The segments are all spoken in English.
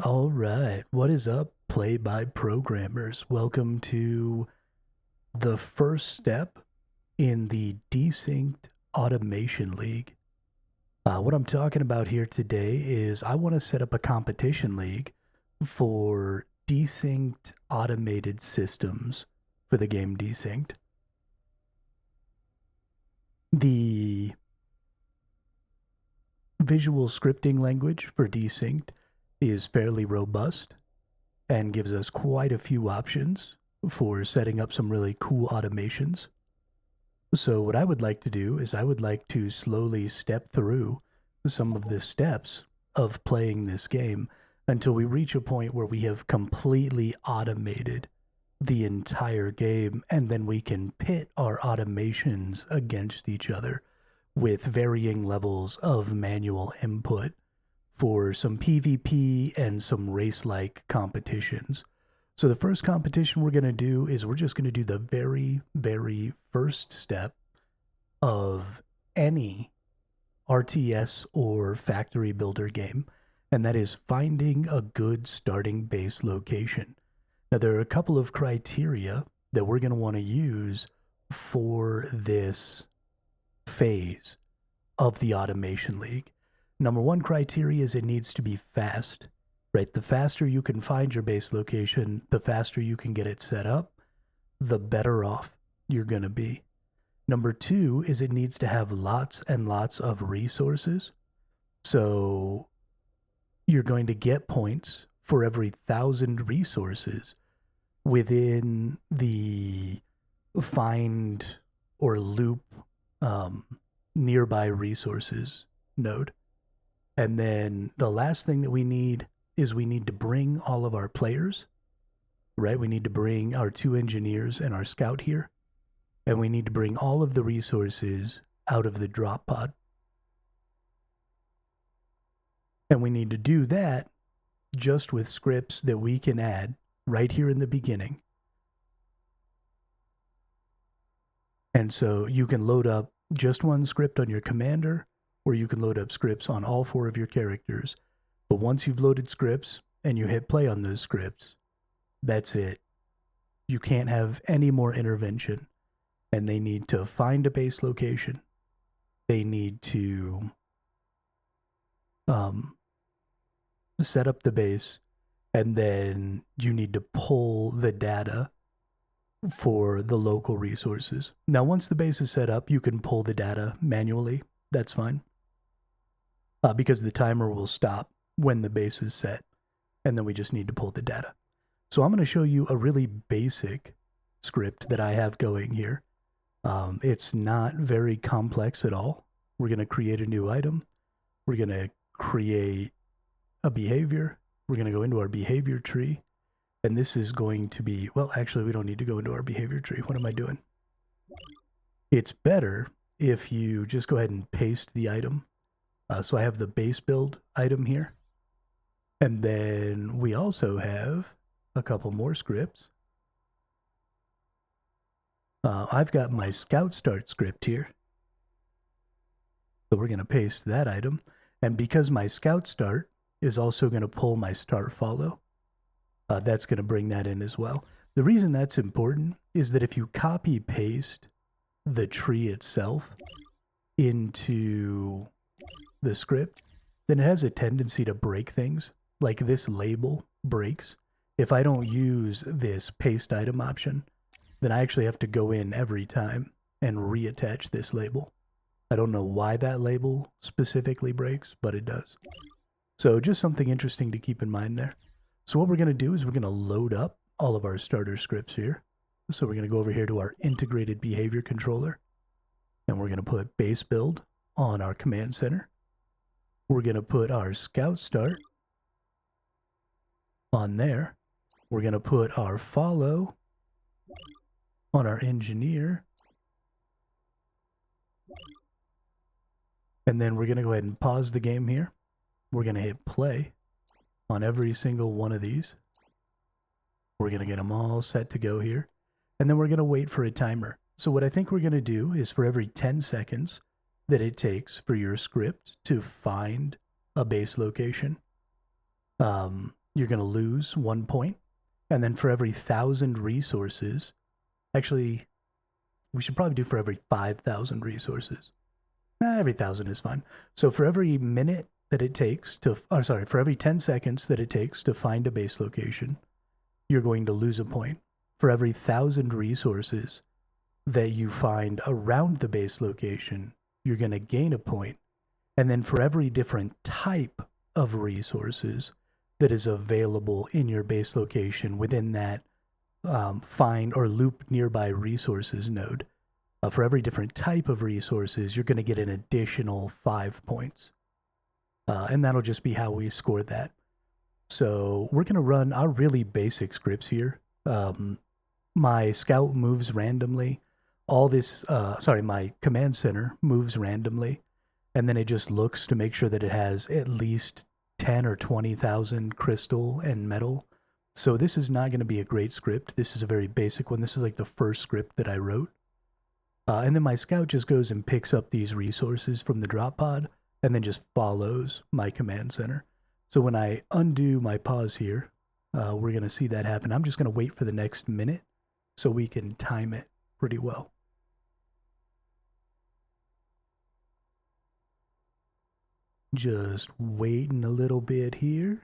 All right, what is up, play-by programmers? Welcome to the first step in the Desynced Automation League. What I'm talking about here today is I want to set up a competition league for desynced automated systems for the game Desynced. The visual scripting language for Desynced is fairly robust and gives us quite a few options for setting up some really cool automations. So what I would like to do is I would like to slowly step through some of the steps of playing this game until we reach a point where we have completely automated the entire game, and then we can pit our automations against each other with varying levels of manual input for some PvP and some race-like competitions. So the first competition we're going to do is we're just going to do the very, very first step of any RTS or factory builder game, and that is finding a good starting base location. Now, there are a couple of criteria that we're going to want to use for this phase of the Automation League. Number one criteria is it needs to be fast, right? The faster you can find your base location, the faster you can get it set up, the better off you're going to be. Number two is it needs to have lots and lots of resources. So you're going to get points for every 1,000 resources within the find or loop nearby resources node. And then the last thing that we need is we need to bring all of our players, right? We need to bring our 2 engineers and our scout here. And we need to bring all of the resources out of the drop pod. And we need to do that just with scripts that we can add right here in the beginning. And so you can load up just one script on your commander, or you can load up scripts on all 4 of your characters. But once you've loaded scripts and you hit play on those scripts, that's it. You can't have any more intervention. And they need to find a base location. They need to set up the base, and then you need to pull the data for the local resources. Now, once the base is set up, you can pull the data manually. That's fine. Because the timer will stop when the base is set, and then we just need to pull the data. So I'm going to show you a really basic script that I have going here. It's not very complex at all. We're going to create a new item. We're going to create a behavior. We're going to go into our behavior tree. And this is going to be, well, actually, we don't need to go into our behavior tree. What am I doing? It's better if you just go ahead and paste the item. So I have the base build item here. And then we also have a couple more scripts. I've got my scout start script here. So we're going to paste that item. And because my scout start is also going to pull my start follow, that's going to bring that in as well. The reason that's important is that if you copy paste the tree itself into the script, then it has a tendency to break things. Like this label breaks. If I don't use this paste item option, then I actually have to go in every time and reattach this label. I don't know why that label specifically breaks, but it does. So just something interesting to keep in mind there. So what we're going to do is we're going to load up all of our starter scripts here. So we're going to go over here to our integrated behavior controller, and we're going to put base build on our command center. We're going to put our scout start on there. We're going to put our follow on our engineer. And then we're going to go ahead and pause the game here. We're going to hit play on every single one of these. We're going to get them all set to go here. And then we're going to wait for a timer. So what I think we're going to do is for every 10 seconds that it takes for your script to find a base location, you're going to lose 1 point. And then for every 1,000 resources, actually, we should probably do for every 5,000 resources. Every 1,000 is fine. So for every minute that it takes to, for every 10 seconds that it takes to find a base location, you're going to lose a point. For every 1,000 resources that you find around the base location, you're going to gain a point. And then for every different type of resources that is available in your base location within that find or loop nearby resources node, for every different type of resources, you're going to get an additional 5 points. And that'll just be how we score that. So we're going to run our really basic scripts here. My scout moves randomly. My command center moves randomly. And then it just looks to make sure that it has at least 10 or 20,000 crystal and metal. So this is not going to be a great script. This is a very basic one. This is like the first script that I wrote. And then my scout just goes and picks up these resources from the drop pod and then just follows my command center. So when I undo my pause here, we're going to see that happen. I'm just going to wait for the next minute so we can time it pretty well. Just waiting a little bit here.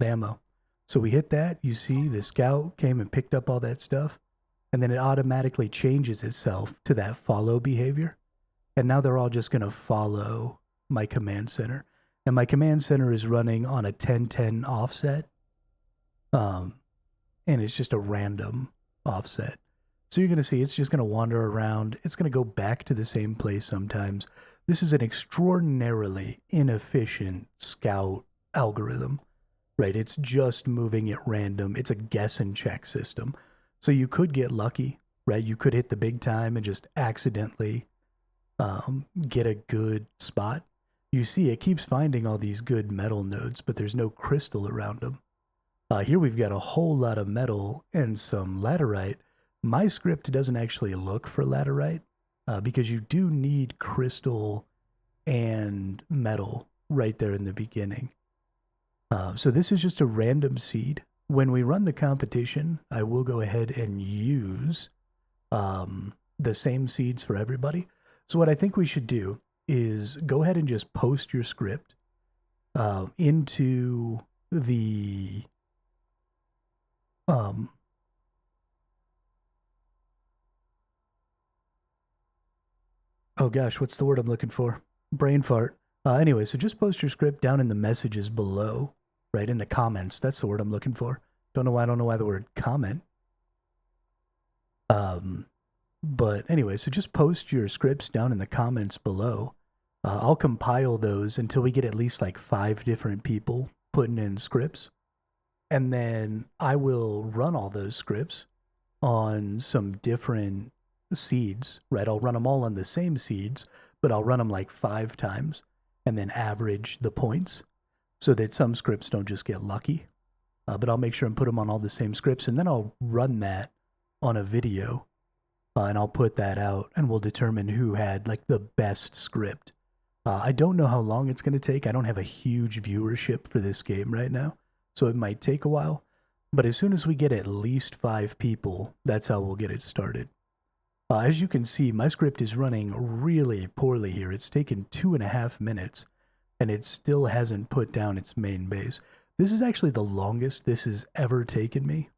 Bammo. So we hit that. You see the scout came and picked up all that stuff. And then it automatically changes itself to that follow behavior. And now they're all just going to follow my command center. And my command center is running on a 1010 offset. And it's just a random offset. So you're going to see it's just going to wander around. It's going to go back to the same place sometimes. This is an extraordinarily inefficient scout algorithm, right? It's just moving at random. It's a guess and check system. So you could get lucky, right? You could hit the big time and just accidentally get a good spot. You see it keeps finding all these good metal nodes, but there's no crystal around them. Here we've got a whole lot of metal and some laterite. My script doesn't actually look for laterite because you do need crystal and metal right there in the beginning. So this is just a random seed. When we run the competition, I will go ahead and use the same seeds for everybody. So what I think we should do is go ahead and just post your script into the oh gosh, what's the word I'm looking for? Brain fart. Anyway, so just post your script down in the messages below, right, in the comments. That's the word I'm looking for. Don't know why the word comment. But anyway, so just post your scripts down in the comments below. I'll compile those until we get at least like 5 different people putting in scripts. And then I will run all those scripts on some different seeds, right? I'll run them all on the same seeds, but I'll run them like 5 times and then average the points so that some scripts don't just get lucky. But I'll make sure and put them on all the same scripts, and then I'll run that on a video and I'll put that out, and we'll determine who had like the best script. I don't know how long it's going to take. I don't have a huge viewership for this game right now, so it might take a while. But as soon as we get at least 5 people, that's how we'll get it started. As you can see, my script is running really poorly here. It's taken 2.5 minutes, and it still hasn't put down its main base. This is actually the longest this has ever taken me.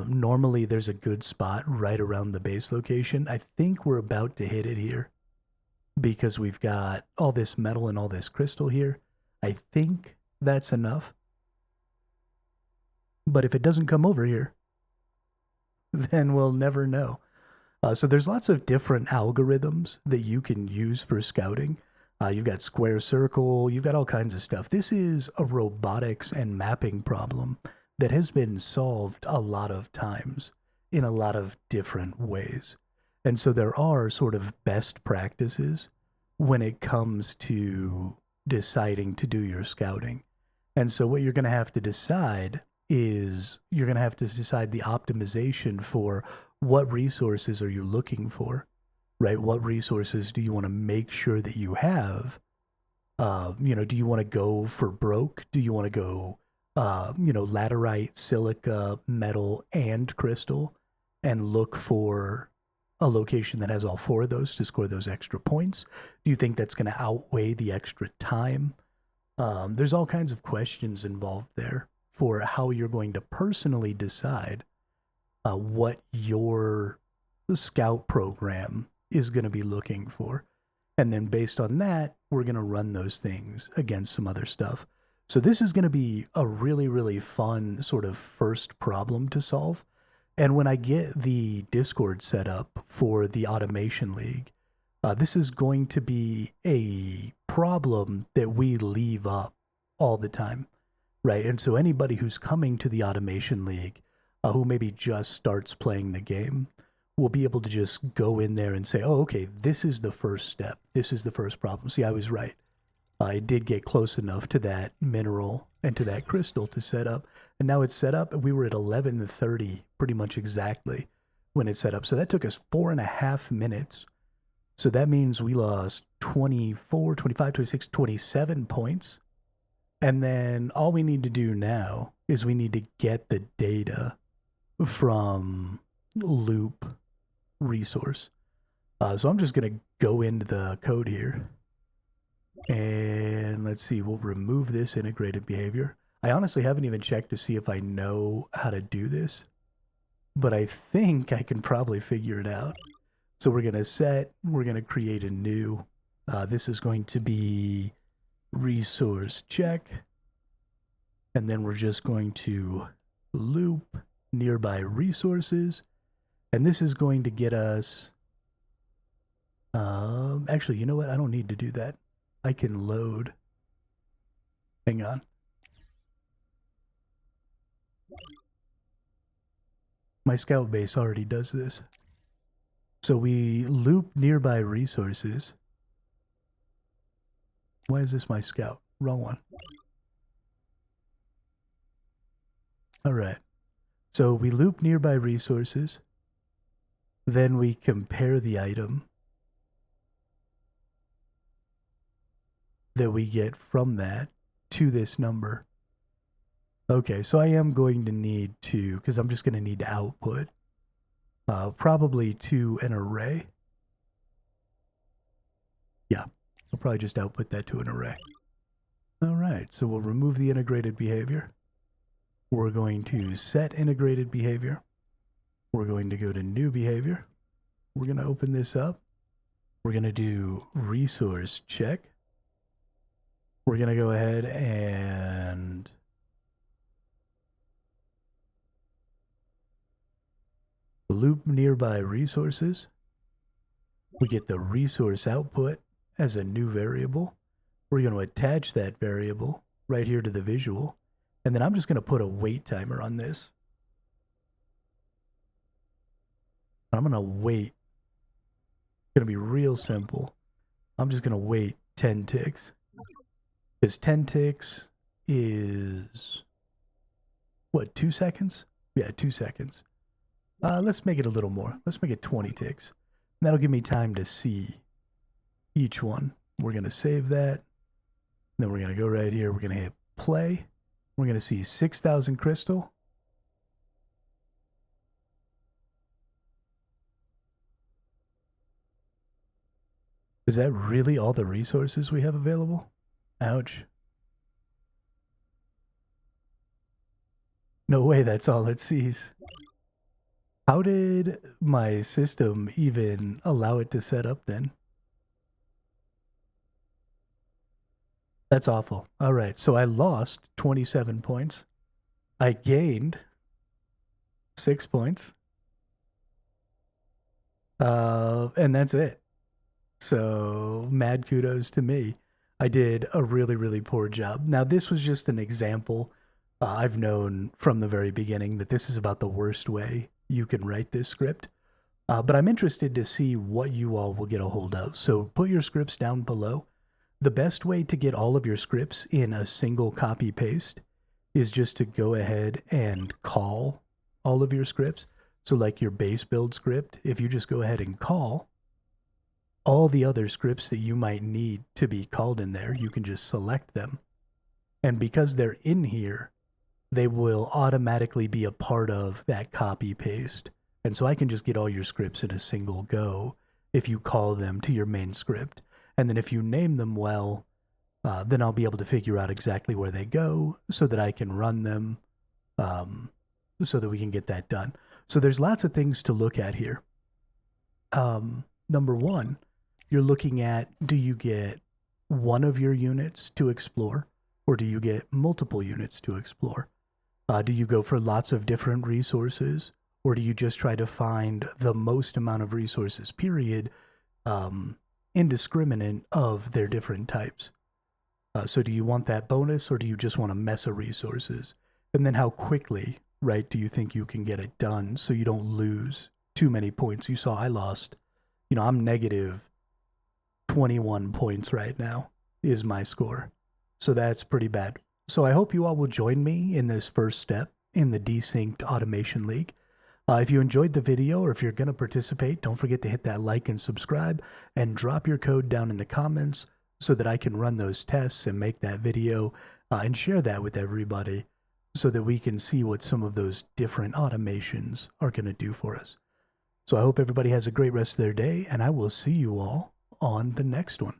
Normally, there's a good spot right around the base location. I think we're about to hit it here because we've got all this metal and all this crystal here. I think that's enough. But if it doesn't come over here, then we'll never know. So there's lots of different algorithms that you can use for scouting. You've got square circle, you've got all kinds of stuff. This is a robotics and mapping problem that has been solved a lot of times in a lot of different ways. And so there are sort of best practices when it comes to deciding to do your scouting. And so what you're going to have to decide is you're going to have to decide the optimization for what resources are you looking for, right? What resources do you want to make sure that you have? Do you want to go for broke? Do you want to go, laterite, silica, metal, and crystal, and look for a location that has all four of those to score those extra points? Do you think that's going to outweigh the extra time? There's all kinds of questions involved there for how you're going to personally decide what your scout program is going to be looking for. And then based on that, we're going to run those things against some other stuff. So this is going to be a really, really fun sort of first problem to solve. And when I get the Discord set up for the Automation League, this is going to be a problem that we leave up all the time, right? And so anybody who's coming to the Automation League, who maybe just starts playing the game, will be able to just go in there and say, oh, okay, this is the first step. This is the first problem. See, I was right. I did get close enough to that mineral and to that crystal to set up. And now it's set up. We were at 11:30 pretty much exactly when it's set up. So that took us 4.5 minutes. So that means we lost 24, 25, 26, 27 points. And then all we need to do now is we need to get the data from loop resource. So I'm just going to go into the code here. And let's see, we'll remove this integrated behavior. I honestly haven't even checked to see if I know how to do this, but I think I can probably figure it out. So we're going to create a new, this is going to be resource check. And then we're just going to loop nearby resources. And this is going to get us, actually, you know what? I don't need to do that. I can load. Hang on. My scout base already does this. So we loop nearby resources. Why is this my scout? Wrong one. All right. So we loop nearby resources. Then we compare the item that we get from that to this number. Okay, so I am going to need to, because I'm just going to need to output probably to an array. Yeah, I'll probably just output that to an array. All right, so we'll remove the integrated behavior. We're going to set integrated behavior. We're going to go to new behavior. We're going to open this up. We're going to do resource check. We're going to go ahead and loop nearby resources. We get the resource output as a new variable. We're going to attach that variable right here to the visual. And then I'm just going to put a wait timer on this. I'm going to wait. It's going to be real simple. I'm just going to wait 10 ticks. Because 10 ticks is, what, 2 seconds? Yeah, 2 seconds. Let's make it a little more. Let's make it 20 ticks. And that'll give me time to see each one. We're going to save that. Then we're going to go right here. We're going to hit play. We're going to see 6,000 crystal. Is that really all the resources we have available? Ouch. No way that's all it sees. How did my system even allow it to set up then? That's awful. All right, so I lost 27 points. I gained 6 points. And that's it. So mad kudos to me. I did a really, really poor job. Now, this was just an example. I've known from the very beginning that this is about the worst way you can write this script. But I'm interested to see what you all will get a hold of. So put your scripts down below. The best way to get all of your scripts in a single copy paste is just to go ahead and call all of your scripts. So like your base build script, if you just go ahead and call all the other scripts that you might need to be called in there, you can just select them. And because they're in here, they will automatically be a part of that copy paste. And so I can just get all your scripts in a single go if you call them to your main script. And then if you name them well, then I'll be able to figure out exactly where they go so that I can run them, so that we can get that done. So there's lots of things to look at here. Number one, you're looking at, do you get one of your units to explore, or do you get multiple units to explore? Do you go for lots of different resources, or do you just try to find the most amount of resources, period, indiscriminate of their different types? So do you want that bonus, or do you just want a mess of resources? And then how quickly, right, do you think you can get it done so you don't lose too many points? You saw I lost, I'm negative 21 points right now is my score. So that's pretty bad. So I hope you all will join me in this first step in the Desynced Automation League. If you enjoyed the video, or if you're going to participate, don't forget to hit that like and subscribe, and drop your code down in the comments so that I can run those tests and make that video and share that with everybody so that we can see what some of those different automations are going to do for us. So I hope everybody has a great rest of their day, and I will see you all on the next one.